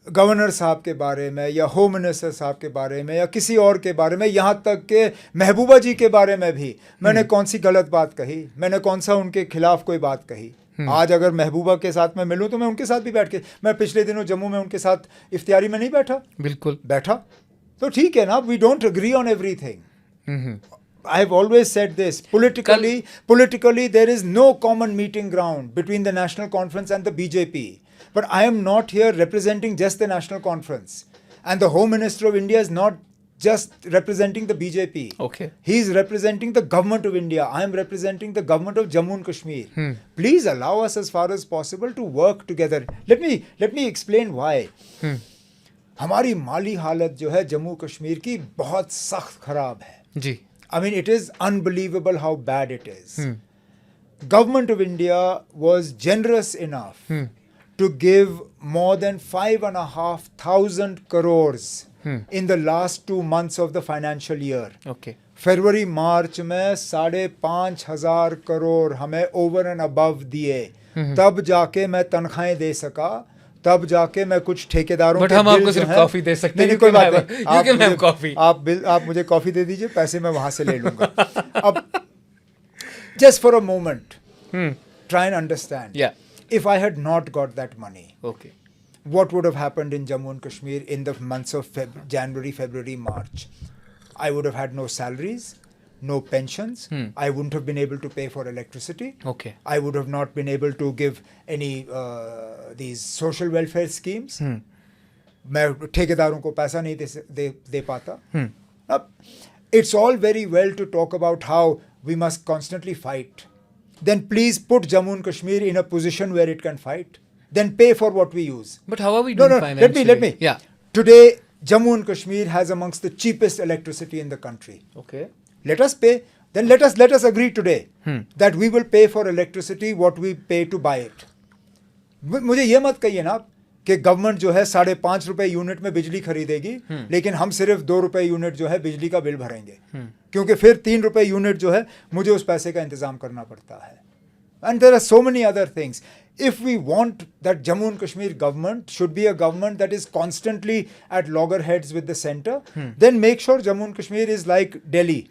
गवर्नर साहब के बारे में या होम मिनिस्टर साहब के बारे में या किसी और के बारे में, यहाँ तक के महबूबा जी के बारे में भी मैंने कौन सी गलत बात कही, मैंने कौन सा उनके खिलाफ कोई बात कही. आज अगर महबूबा के साथ मैं मिलूं तो मैं उनके साथ भी बैठ के, मैं पिछले दिनों जम्मू में उनके साथ इफ्तियारी में नहीं बैठा. बिल्कुल बैठा. तो ठीक है ना, we don't agree on everything. I have always said this. Politically, there is no common meeting ground between the National Conference and the BJP. But I am not here representing just the National Conference. And the Home Minister of India is not just representing the BJP. Okay. He is representing the government of India. I am representing the government of Jammu and Kashmir. Please allow us as far as possible to work together. Let me explain why. हमारी माली हालत जो है जम्मू कश्मीर की बहुत सख्त खराब है. जी. I mean, it is unbelievable how bad it is. Government of India was generous enough to give more than 5,500 crores in the last 2 months of the financial year. Okay. फरवरी मार्च में 5,500 करोड़ हमें ओवर एंड अबव दिए. तब जाके मैं तनख्वाहें दे सका, तब जाके मैं कुछ ठेकेदारों बट हम आपको सिर्फ कॉफी दे सकते हैं. कोई बात नहीं, आप मुझे कॉफी दे दीजिए, पैसे मैं वहां से ले लूंगा. अब just for a moment, try and understand. Yeah. If I had not got that money, okay, what would have happened in Jammu and Kashmir in the months of January, February, March? I would have had no salaries, no pensions. I wouldn't have been able to pay for electricity. Okay. I would have not been able to give any these social welfare schemes. मैं ठेकेदारों को पैसा नहीं दे पाता. It's all very well to talk about how we must constantly fight. Then please put Jammu and Kashmir in a position where it can fight. Then pay for what we use. But how are we doing financially? Let me. Yeah. Today, Jammu and Kashmir has amongst the cheapest electricity in the country. Okay. Let us pay. Then let us agree today that we will pay for electricity what we pay to buy it. मुझे ये मत कहिए ना, कि government जो है 5.5 रुपए unit में बिजली खरीदेगी, लेकिन हम सिर्फ 2 रुपए यूनिट जो है बिजली का बिल भरेंगे, क्योंकि फिर 3 रुपए यूनिट जो है मुझे उस पैसे का इंतजाम करना पड़ता है. And there are so many other things. If we want that Jammu and Kashmir government should be a government that is constantly at loggerheads with the center, then make sure Jammu and Kashmir is like Delhi,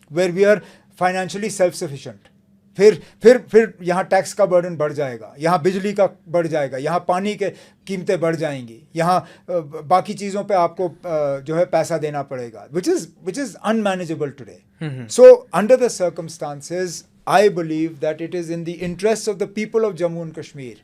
where we are financially self-sufficient. फिर यहाँ tax का burden बढ़ जाएगा, यहाँ बिजली का बढ़ जाएगा, यहाँ पानी के कीमतें बढ़ जाएंगी, यहाँ बाकी चीज़ों पे आपको जो है पैसा देना पड़ेगा, which is unmanageable today. So under the circumstances, I believe that it is in the interests of the people of Jammu and Kashmir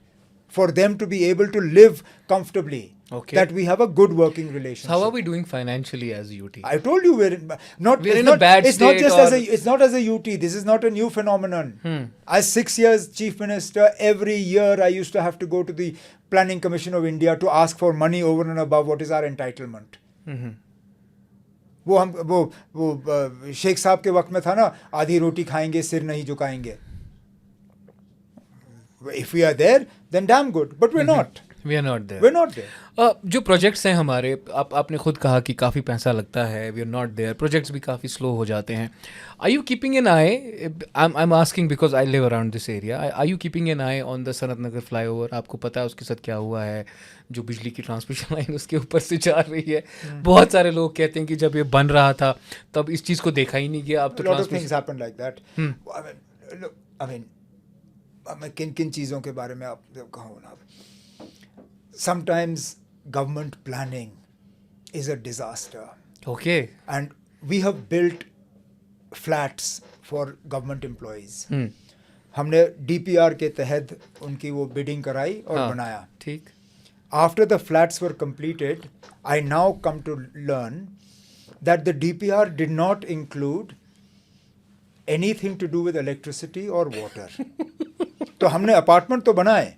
for them to be able to live comfortably, that we have a good working relationship. How are we doing financially as UT? I told you we're in a bad it's not state, just it's not as a UT. This is not a new phenomenon. As 6 years chief minister, every year I used to have to go to the Planning Commission of India to ask for money over and above what is our entitlement. वो शेख साहब के वक्त में था ना, आधी रोटी खाएंगे सिर नहीं झुकाएंगे. If we are there, then damn good. But we're not. We are not there. We're not there. जो प्रोजेक्ट्स हैं हमारे, आपने खुद कहा कि काफ़ी पैसा लगता है. We are not there. Projects भी काफ़ी स्लो हो जाते हैं. Are you keeping an eye? I'm asking because I live around this area. Are you keeping an eye on the Sanat Nagar flyover? आपको पता है उसके साथ क्या हुआ है? जो बिजली की ट्रांसमिशन लाइन उसके ऊपर से जा रही है. बहुत सारे लोग कहते हैं कि जब ये बन रहा था तब इस चीज़ को देखा ही नहीं गया. अब तो A lot of things happened like that. मैं किन चीज़ों के बारे में आप कहूँ ना. Sometimes government planning is a disaster. Okay. And we have built flats for government employees. हमने DPR के तहत उनकी वो bidding कराई और बनाया. ठीक. After the flats were completed, I now come to learn that the DPR did not include anything to do with electricity or water. तो हमने अपार्टमेंट तो बनाए,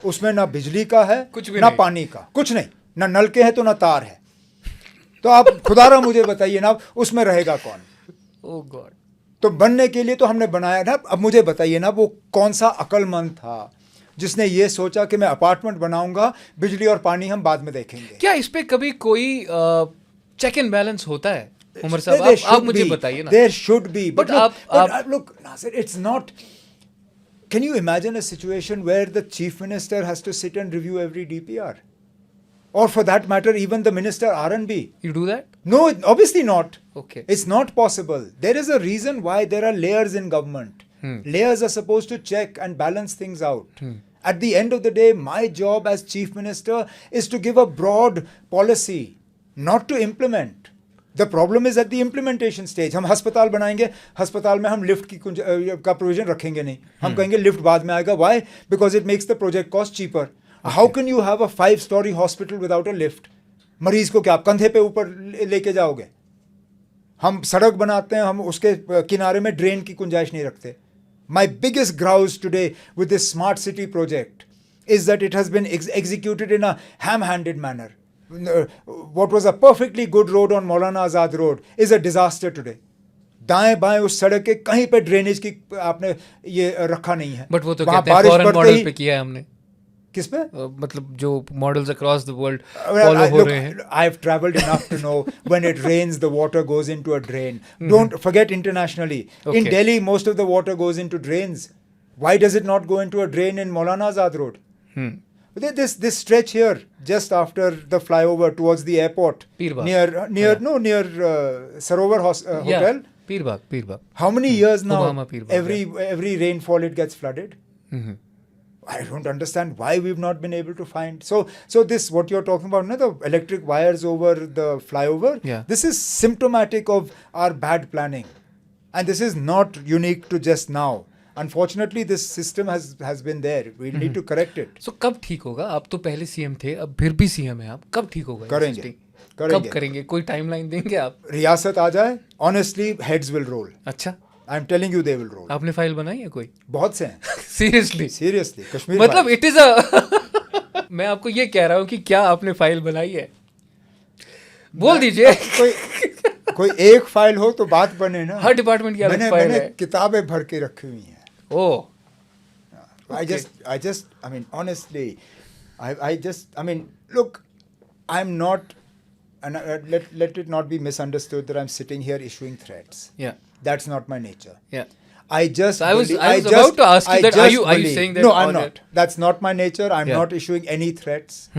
उसमें ना बिजली का है, ना पानी का, कुछ नहीं, ना नलके हैं तो ना तार है. तो आप खुदारा मुझे बताइए ना, उसमें रहेगा कौन? ओह गॉड. तो बनने के लिए तो हमने बनाया ना. अब मुझे बताइए ना, वो कौन सा अक्लमंद था जिसने ये सोचा कि मैं अपार्टमेंट बनाऊंगा, बिजली और पानी हम बाद में देखेंगे. क्या इस पे कभी कोई चेक एंड बैलेंस होता है उमर साहब? आप मुझे बताइए ना. There should be. But look, Nasir, it's not. Can you imagine a situation where the chief minister has to sit and review every DPR? Or for that matter, even the minister R&B? You do that? No, obviously not. Okay. It's not possible. There is a reason why there are layers in government. Layers are supposed to check and balance things out. At the end of the day, my job as chief minister is to give a broad policy, not to implement. The problem is at the implementation stage. हम अस्पताल बनाएंगे, अस्पताल में हम lift का provision रखेंगे नहीं. हम कहेंगे लिफ्ट बाद में आएगा. Why? Because it makes the project cost cheaper. How can you have a 5-story hospital without a lift? मरीज को क्या आप कंधे पे ऊपर लेके जाओगे? हम सड़क बनाते हैं, हम उसके किनारे में ड्रेन की गुंजाइश नहीं रखते. My biggest grouse today with this smart city project is that it has been executed in a ham-handed manner. What was a perfectly good road on Maulana Azad Road is a disaster today. दाएं बाएं उस सड़क के कहीं पे drainage की आपने ये रखा नहीं है. बट वो तो कहते हैं फॉरेन मॉडल पे किया है हमने. किस पे? मतलब जो models across the world follow हो रहे हैं. I have traveled enough to know when it rains the water goes into a drain. Don't forget internationally. Okay. In Delhi most of the water goes into drains. Why does it not go into a drain in Maulana Azad Road? This stretch here, just after the flyover towards the airport, near Sarovar Hotel. Peerbagh. How many years now? Every rainfall it gets flooded. I don't understand why we've not been able to find. So this what you're talking about, no, the electric wires over the flyover. Yeah. This is symptomatic of our bad planning, and this is not unique to just now. Unfortunately, this system has been there. We need to correct it. So कब ठीक होगा? आप तो पहले CM थे, अब फिर भी सीएम है आप. कब ठीक होगा? करेंगे. कब करेंगे? कोई टाइमलाइन देंगे आप? रियासत आ जाए, honestly, heads will roll. अच्छा. I'm telling you, they will roll. आपने फाइल बनाई है कोई? बहुत से हैं. Seriously. कश्मीर. मतलब it is a. मैं आपको ये कह रहा हूँ कि क्या आपने फाइल बनाई है? बोल दीजिए. कोई एक फाइल हो तो बात बने ना. हर डिपार्टमेंट की अलग फाइल है. किताबें भर के रखी हुई हैं. Oh. I mean, honestly, I mean, look, I'm not, and let it not be misunderstood that I'm sitting here issuing threats. Yeah. That's not my nature. Yeah. I just So I was believe- about to ask you I that, are just you believe- saying that No, I'm on not. That's not my nature. I'm Yeah. not issuing any threats.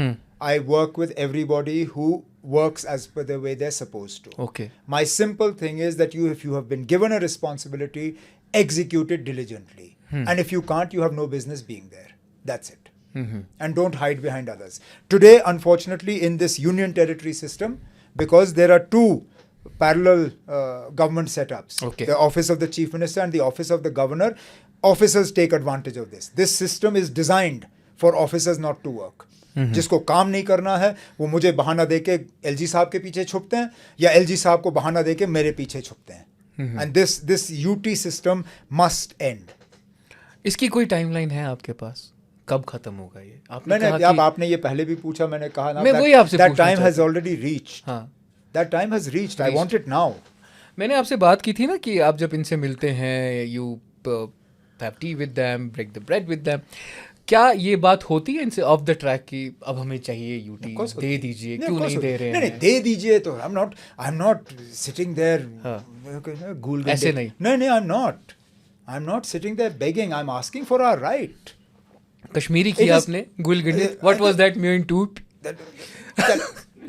I work with everybody who works as per the way they're supposed to. Okay. My simple thing is that if you have been given a responsibility, execute it diligently. And if you can't, you have no business being there. That's it. And don't hide behind others. Today, unfortunately, in this union territory system, because there are two parallel government setups, Okay. the office of the chief minister and the office of the governor, officers take advantage of this. This system is designed for officers not to work. जिसको काम नहीं करना है वो मुझे बहाना देके LG साहब के पीछे छुपते हैं या एलजी साहब को बहाना देके मेरे पीछे छुपते हैं. And this UT system must and. इसकी कोई टाइमलाइन है आपके पास? कब खत्म होगा ये? आपने मैंने कहा अब आपने ये पहले भी पूछा, मैंने कहा ना, मैं वही आपसे दैट पूछना टाइम हैज चाहता ऑलरेडी रीच्ड. हाँ. That time has reached. I want it now. मैंने आपसे बात की थी ना कि आप जब इनसे मिलते हैं, you have tea with them, break the bread with them. क्या ये बात होती है इनसे ऑफ द ट्रैक कि अब हमें चाहिए यूटी, दे दीजिए, क्यों नहीं दे रहे हैं? नहीं, दे दीजिए तो I am not sitting there गूल. ऐसे नहीं. नहीं, I am not sitting there begging. I am asking for our right. Kashmiri किया It is- आपने, गुल गंडित. What was that mean to? That-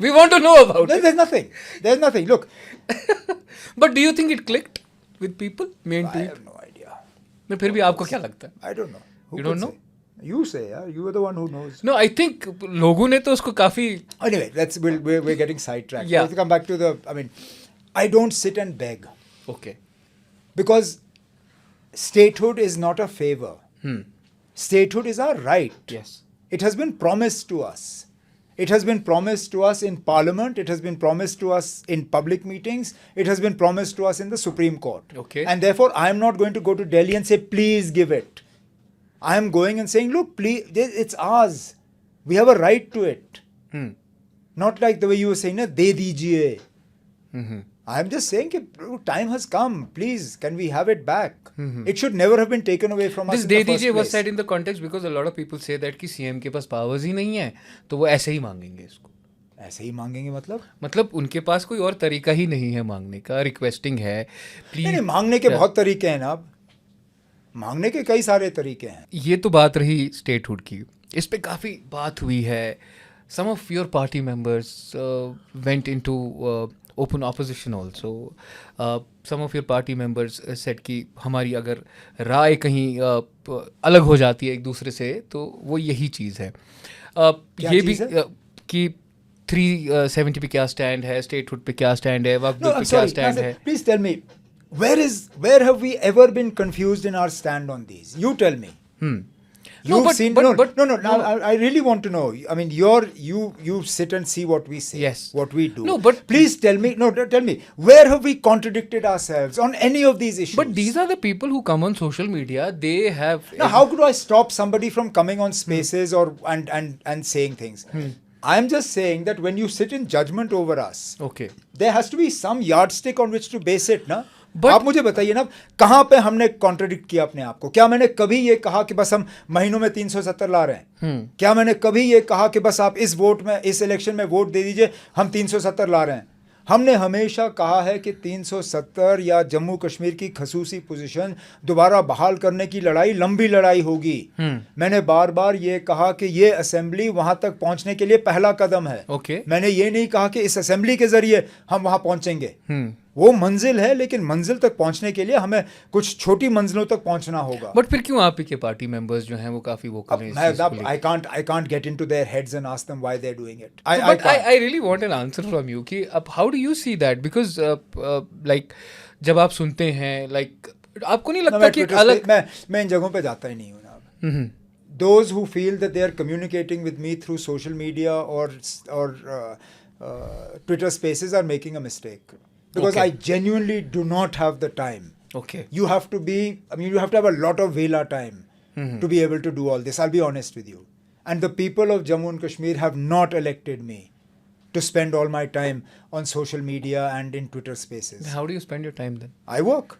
we want to know about. There's nothing. Look, but do you think it clicked with people? मेन I टू. have no idea. मैं फिर भी आपको क्या लगता है? I don't know. Who You don't could know? say? You say, yeah. You are the one who knows. No, I think लोगों ने तो उसको काफी. Anyway, we're getting sidetracked. Yeah. Let's come back to I don't sit and beg okay. because statehood is not a favor. Statehood is our right. Yes. It has been promised to us. It has been promised to us in Parliament. It has been promised to us in public meetings. It has been promised to us in the Supreme Court. Okay. And therefore, I am not going to go to Delhi and say, please give it. I am going and saying, look, please, it's ours. We have a right to it. Not like the way you were saying, na, de dijiye. I am just saying, time has come. Please, can we have it back? It should never have been taken away from us This in the they first दीजिए was place. said in the context because a lot of people say that कि CM के पास powers ही नहीं है, तो वो ऐसे ही मांगेंगे इसको. ऐसे ही मांगेंगे मतलब उनके पास कोई और तरीका ही नहीं है मांगने का. रिक्वेस्टिंग है, प्लीज. नहीं, मांगने के बहुत तरीके हैं ना. अब मांगने के कई सारे तरीके हैं. ये तो बात रही स्टेटहुड की. इस पे काफ़ी बात हुई है. Some of your party members went into open opposition also. Some of your party members said कि हमारी अगर राय कहीं अलग हो जाती है एक दूसरे से तो वो यही चीज़ है. क्या ये भी चीज़ है? कि 370 पे क्या स्टैंड है, स्टेटहुड पे क्या स्टैंड है, वक्त No, पे I'm क्या sorry. स्टैंड है. Please tell me, where have we ever been confused in our stand on these? You tell me. No, You've but- seen but- no, but- no, no, no. I really want to know. I mean, you sit and see what we say, Yes. what we do. No, but- please tell me. No, tell me, where have we contradicted ourselves on any of these issues? But these are the people who come on social media. They have. Now, how could I stop somebody from coming on spaces or and saying things? I'm just saying that when you sit in judgment over us, Okay. there has to be some yardstick on which to base it, ना? But- आप मुझे बताइए ना, कहाँ पे हमने contradict किया अपने आप को? क्या मैंने कभी ये कहा कि बस हम महीनों में 370 ला रहे हैं? क्या मैंने कभी ये कहा कि बस आप इस वोट में, इस इलेक्शन में वोट दे दीजिए, हम 370 ला रहे हैं? हमने हमेशा कहा है कि 370 या जम्मू कश्मीर की खसूसी पोजीशन दोबारा बहाल करने की लड़ाई लंबी लड़ाई होगी. मैंने बार बार ये कहा कि ये असेंबली वहां तक पहुंचने के लिए पहला कदम है. Okay. मैंने ये नहीं कहा कि इस असेंबली के जरिए हम वहां पहुंचेंगे. वो मंजिल है, लेकिन मंजिल तक पहुंचने के लिए हमें कुछ छोटी मंजिलों तक पहुंचना होगा. बट फिर क्यों आप ही के पार्टी मेंबर्स जो हैं वो काफी वोकल हैं इस चीज़ को लेकर? I can't get into their heads and ask them why they're doing it. But I really want an answer from you कि अब how do you see that? Because like जब आप सुनते हैं like आपको नहीं लगता कि एक अलग मैं इन जगहों पे जाता ही नहीं हूँ ना. Those who feel that they are communicating with me through social media or Twitter Spaces are making a mistake, because Okay. I genuinely do not have the time. Okay. You have to have a lot of vela time to be able to do all this. I'll be honest with you. And the people of Jammu and Kashmir have not elected me to spend all my time on social media and in Twitter Spaces. How do you spend your time then? I work.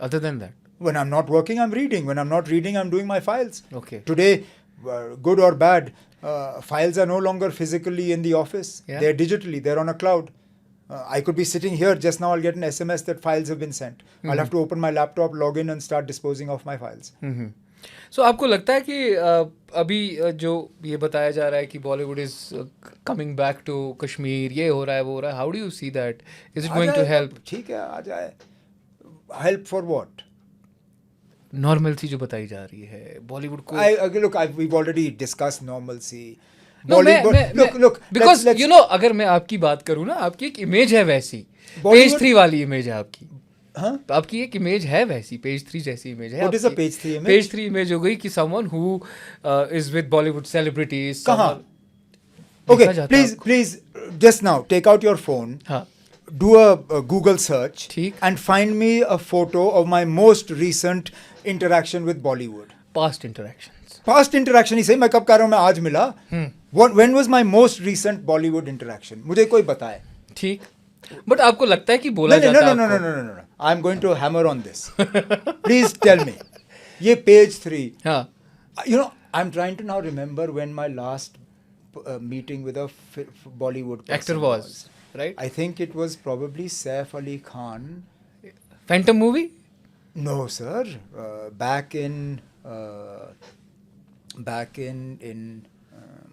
Other than that? When I'm not working, I'm reading. When I'm not reading, I'm doing my files. Okay. Today, good or bad, files are no longer physically in the office. Yeah. They're digitally, they're on a cloud. I could be sitting here just now, I'll get an SMS that files have been sent. I'll have to open my laptop, log in and start disposing of my files. So आपको लगता है कि अभी जो ये बताया जा रहा है कि Bollywood is coming back to Kashmir, ये हो रहा है वो हो रहा है, how do you see that? Is it going to help? ठीक है, आ जाए. Help for what? नॉर्मलसी जो बताई जा रही है बॉलीवुड को. Look, we've already discussed normalcy. No, Look, because let's- you know, अगर मैं आपकी बात करूँ ना, आपकी एक इमेज है वैसी, पेज 3 वाली इमेज है आपकी. हाँ? आपकी एक इमेज है वैसी, पेज 3 जैसी इमेज है. What is a page 3 image? Page 3 image हो गई कि someone who is with Bollywood celebrities. कहाँ? देखा Okay, जाता है आपको. please, just now take out your phone. हाँ. Do a Google search ठीक. and find me a photo of my most recent interaction with Bollywood. Past interactions. Past interaction ही सही, मैं कब कह रहा हूँ, मैं आज मिला. When was my most recent Bollywood interaction? मुझे कोई बताए. ठीक. बट आपको लगता है कि बोला No, जाता है no. आपको? I'm going to hammer on this. Please tell me. ये page 3. हाँ. You know, I'm trying to now remember when my last meeting with a Bollywood person Actor was, right? I think it was probably Saif Ali Khan. Phantom movie? No, sir. Back in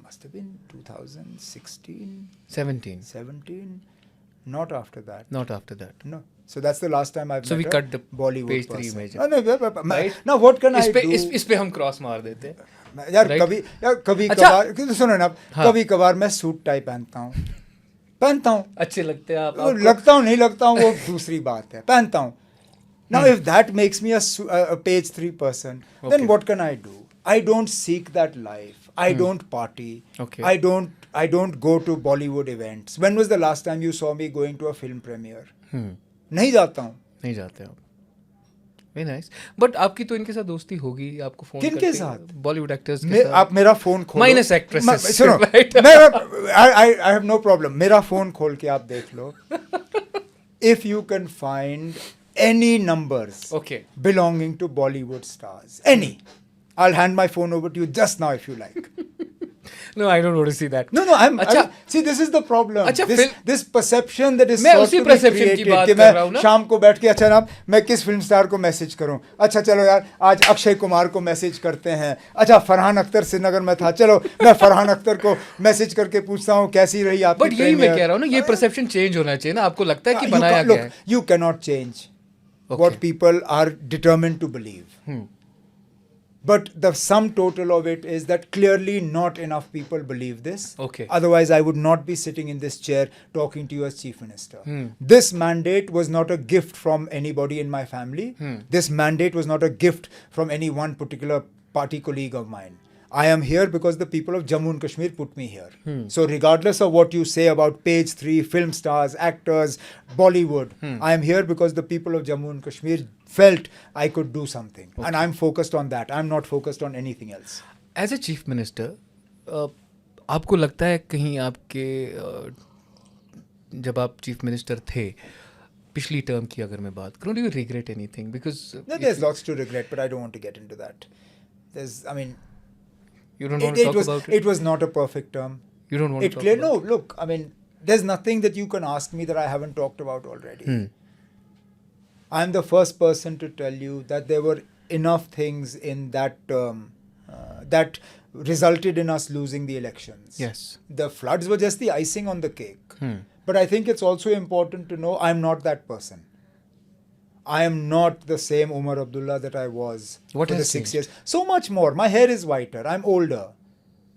must have been 2016, 17. 17. Not after that. Not after that. No. So that's the last time I've So met we a cut the Bollywood page 3 person. image. No, Right? now what can I इस पे do? इस पे हम cross मार देते हैं. यार Right? कभी अच्छा. कभार सुनो ना, हाँ. कभी कभार मैं सूट टाई पहनता हूँ. अच्छे लगते हैं आप. वो लगता हूँ नहीं लगता हूँ वो दूसरी बात है, पहनता हूँ. Now if that makes me a page 3 person, Okay. then what can I do? I don't seek that life. I don't party. Okay. I don't go to Bollywood events. When was the last time you saw me going to a film premiere? नहीं जाता हूँ. नहीं जाते आप. Very nice. But आपकी तो इनके साथ दोस्ती होगी, आपको फोन किनके साथ? बॉलीवुड एक्टर्स के साथ. आप मेरा फोन खोलो. Minus actresses, सुनो, right? I have no problem. मेरा फोन खोल के आप देख लो. If you can find any numbers Okay. belonging to Bollywood stars, any, I'll hand my phone over to you just now if you like. No, I don't want to see that. No, अच्छा. see, this is the problem. अच्छा, This perception that is मैं sought उसी to be perception की created बात कि कर रहा हूँ मैं ना. शाम को बैठ के अच्छा ना मैं किस फिल्म स्टार को मैसेज करूं. अच्छा चलो यार आज अक्षय कुमार को मैसेज करते हैं. अच्छा फरहान अख्तर श्रीनगर में था, चलो मैं फरहान अख्तर को मैसेज करके पूछता हूँ कैसी रही आपकी बट यही मैं कह रहा हूँ ना, ये परसेप्शन चेंज होना चाहिए ना. आपको लगता है कि बनाया गया है. You cannot change Okay. what people are determined to believe. But the sum total of it is that clearly not enough people believe this. Okay. Otherwise, I would not be sitting in this chair talking to you as Chief Minister. This mandate was not a gift from anybody in my family. This mandate was not a gift from any one particular party colleague of mine. I am here because the people of Jammu and Kashmir put me here. So regardless of what you say about page 3, film stars, actors, Bollywood, I am here because the people of Jammu and Kashmir felt I could do something. And I'm focused on that. I'm not focused on anything else. As a chief minister, आपको लगता है कहीं आपके जब आप chief minister थे पिछली term की अगर मैं बात करूँ, do you regret anything? Because No, there's lots to regret, but I don't want to get into that. You don't want to talk about it was not a perfect term. You don't want It to talk clear, about no, look, I mean, there's nothing that you can ask me that I haven't talked about already. I'm the first person to tell you that there were enough things in that term that resulted in us losing the elections. Yes. The floods were just the icing on the cake. But I think it's also important to know I'm not that person. I am not the same Umar Abdullah that I was What for the has 6 changed? years. So much more. My hair is whiter. I'm older.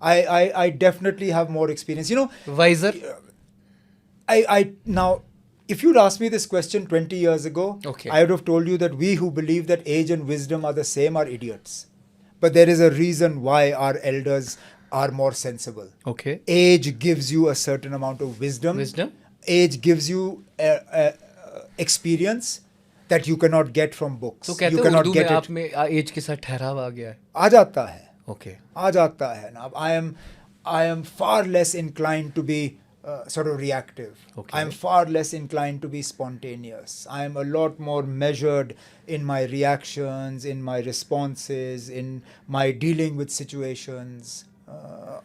I definitely have more experience. You know, wiser. I now, if you'd asked me this question 20 years ago, Okay. I would have told you that we who believe that age and wisdom are the same are idiots. But there is a reason why our elders are more sensible. Okay. Age gives you a certain amount of wisdom. Wisdom? Age gives you experience that you cannot get from books. तो कहते you हैं cannot Urdu में get आप it. में as के साथ ठहराव आ गया है. आ जाता है. ओके. आ जाता है ना. I am far less inclined to be sort of reactive. Okay. I'm far less inclined to be spontaneous. I'm a lot more measured in my reactions, in my responses, in my dealing with situations.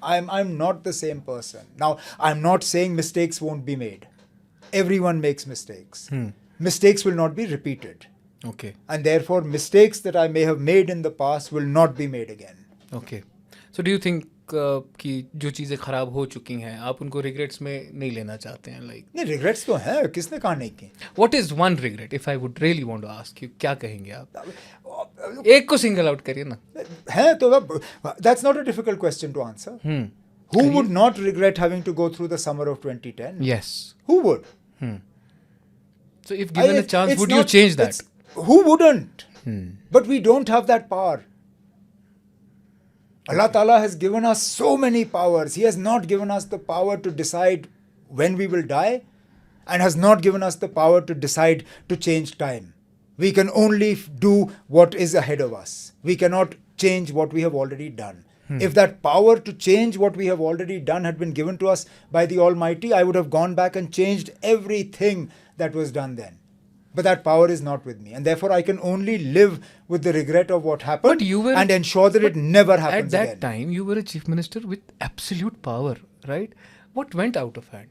I'm not the same person. Now, I'm not saying mistakes won't be made. Everyone makes mistakes. Mistakes will not be repeated. Okay. And therefore, mistakes that I may have made in the past will not be made again. Okay. So do you think कि जो चीज़ें ख़राब हो चुकी हैं आप उनको regrets में नहीं लेना चाहते हैं लाइक नहीं, रिग्रेट्स तो हैं, किसने कहा नहीं की? What is one regret if I would really want to ask you क्या कहेंगे आप एक को सिंगल आउट करिए ना है तो that's not a difficult question to answer. Who would not regret having to go through the summer of 2010? yes Who would? so if given a chance It's would you not- change that Who wouldn't? But we don't have that power. Allah Ta'ala has given us so many powers. He has not given us the power to decide when we will die and has not given us the power to decide to change time. We can only do what is ahead of us. We cannot change what we have already done. If that power to change what we have already done had been given to us by the Almighty, I would have gone back and changed everything that was done then. But that power is not with me. And therefore, I can only live with the regret of what happened But you were- and ensure that it never happens at that again. time you were a chief minister with absolute power right what went out of hand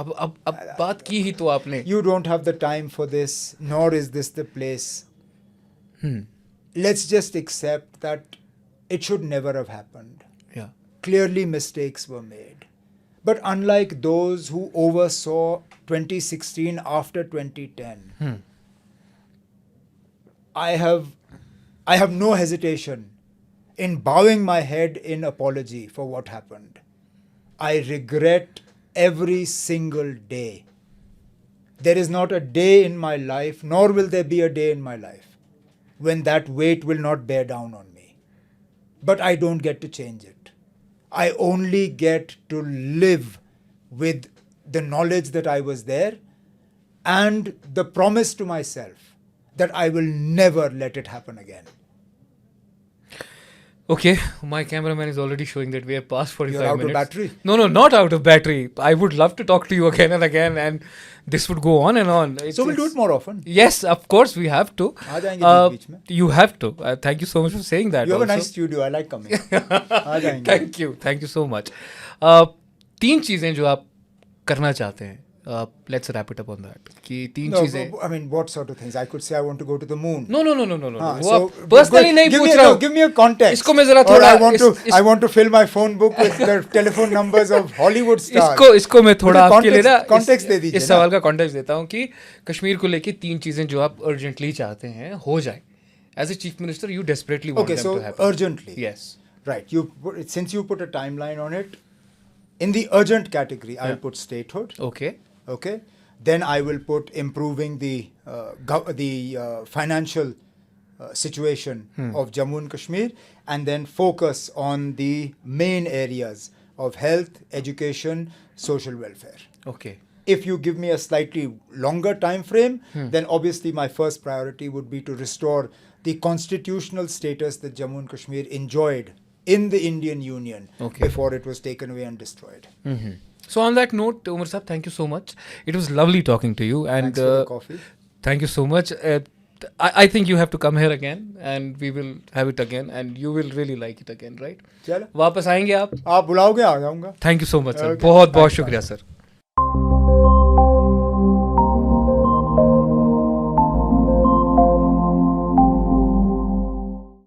अब बात की ही तो आपने You don't have the time for this, nor is this the place. Let's just accept that it should never have happened. yeah Clearly, mistakes were made. But unlike those who oversaw 2016 after 2010, I have no hesitation in bowing my head in apology for what happened. I regret every single day. There is not a day in my life, nor will there be a day in my life, when that weight will not bear down on me. But I don't get to change it. I only get to live with the knowledge that I was there and the promise to myself that I will never let it happen again. Okay, my cameraman is already showing that we have passed 45 You're out of minutes. battery? No, not out of battery. I would love to talk to you again and again, and this would go on and on. So we'll do it more often. Yes, of course, we have to. आ जाएंगे बीच-बीच में. You have to. Thank you so much for saying that. You have a also. nice studio. I like coming. आ जाएंगे. Thank you so much. तीन चीज़ें जो आप करना चाहते हैं. Let's wrap it up on that. कि तीन No, चीज़ें. I mean, what sort of things? I could say I want to go to the moon. No. हाँ, वो so आप personally नहीं पूछ रहा हूँ. give me a context. इसको मैं जरा Or थोड़ा I want to fill my phone book with the telephone numbers of Hollywood stars. इसको मैं थोड़ा मुझे आपके लिए ना context दे दीजिए इस ना. सवाल का कॉन्टेक्स्ट देता हूँ कि कश्मीर को लेके तीन चीजें जो आप अर्जेंटली चाहते हैं हो जाए. As a chief minister, you desperately want Okay, them so to happen. urgently. Yes. Right. Since you put a timeline on it, in the urgent category, I'll put statehood. Okay. Okay. Then I will put improving the financial situation of Jammu and Kashmir, and then focus on the main areas of health, education, social welfare. Okay. If you give me a slightly longer time frame, then obviously my first priority would be to restore the constitutional status that Jammu and Kashmir enjoyed in the Indian Union before it was taken away and destroyed. So on that note, Umar Saab, thank you so much. It was lovely talking to you, and Thanks for the coffee. thank you so much. I think you have to come here again, and we will have it again, and you will really like it again, right? चलो वापस आएंगे आप? आप बुलाओगे आ जाऊंगा. Thank you so much, sir. Okay. बहुत Thanks, शुक्रिया, sir.